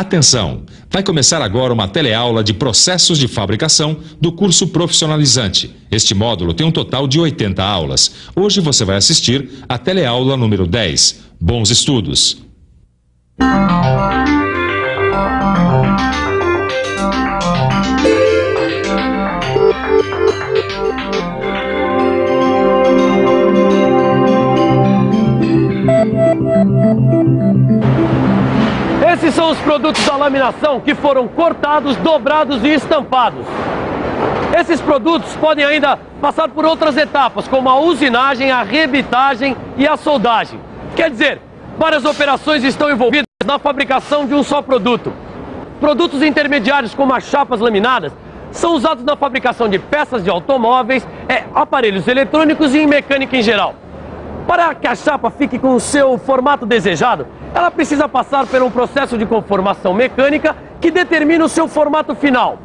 Atenção! Vai começar agora uma teleaula de processos de fabricação do curso profissionalizante. Este módulo tem um total de 80 aulas. Hoje você vai assistir a teleaula número 10. Bons estudos! Esses são os produtos da laminação que foram cortados, dobrados e estampados. Esses produtos podem ainda passar por outras etapas, como a usinagem, a rebitagem e a soldagem. Quer dizer, várias operações estão envolvidas na fabricação de um só produto. Produtos intermediários, como as chapas laminadas, são usados na fabricação de peças de automóveis, aparelhos eletrônicos e em mecânica em geral. Para que a chapa fique com o seu formato desejado, ela precisa passar por um processo de conformação mecânica que determina o seu formato final,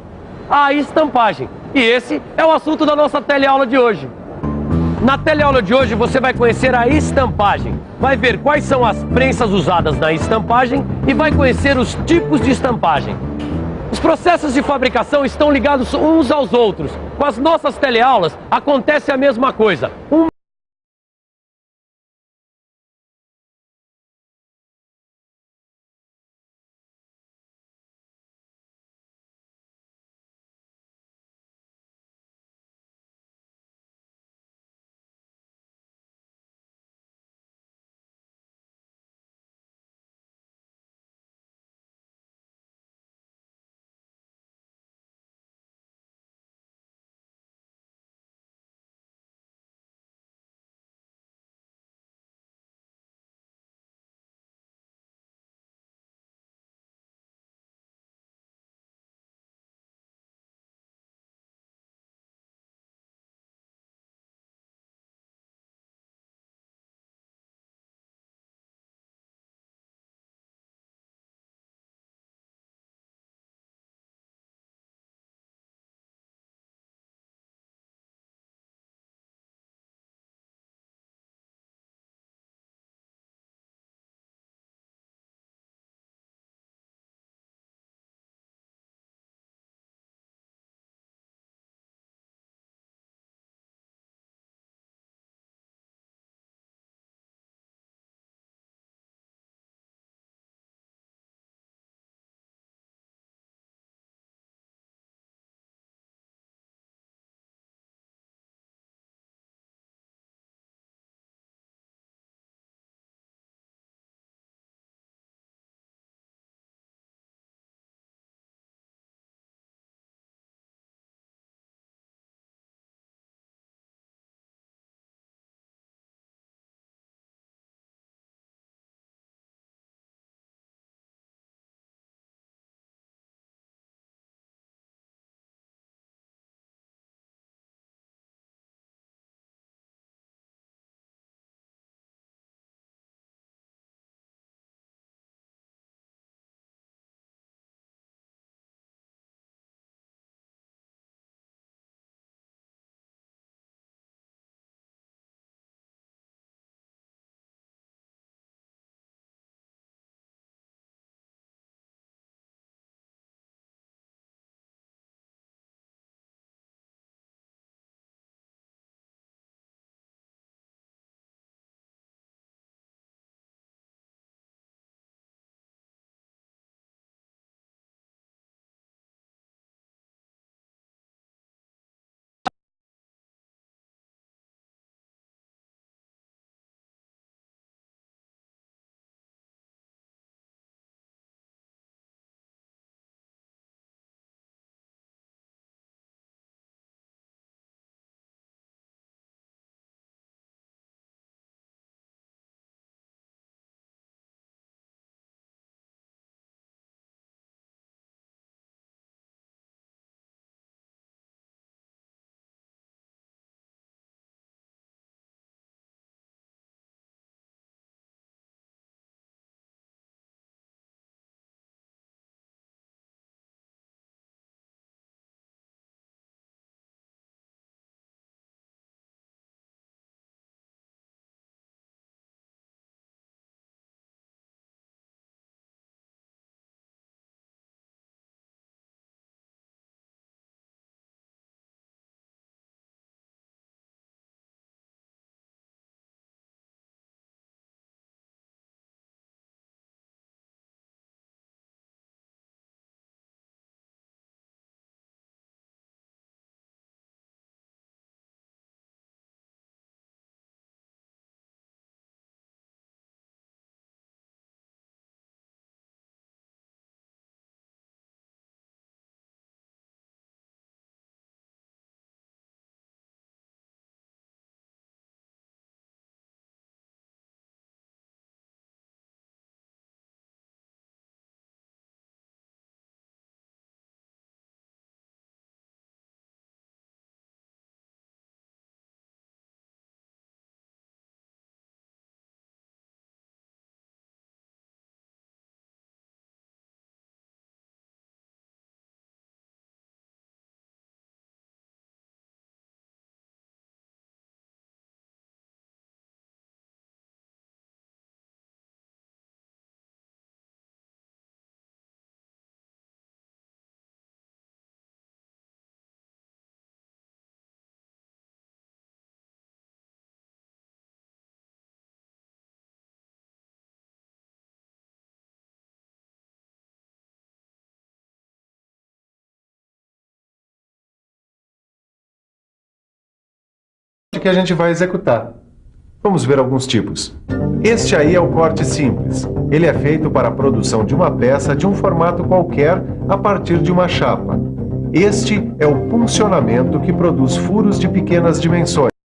a estampagem. E esse é o assunto da nossa teleaula de hoje. Na teleaula de hoje você vai conhecer a estampagem, vai ver quais são as prensas usadas na estampagem e vai conhecer os tipos de estampagem. Os processos de fabricação estão ligados uns aos outros. Com as nossas teleaulas acontece a mesma coisa. corte que a gente vai executar. Vamos ver alguns tipos. Este aí é o corte simples. Ele é feito para a produção de uma peça de um formato qualquer a partir de uma chapa. Este é o puncionamento, que produz furos de pequenas dimensões.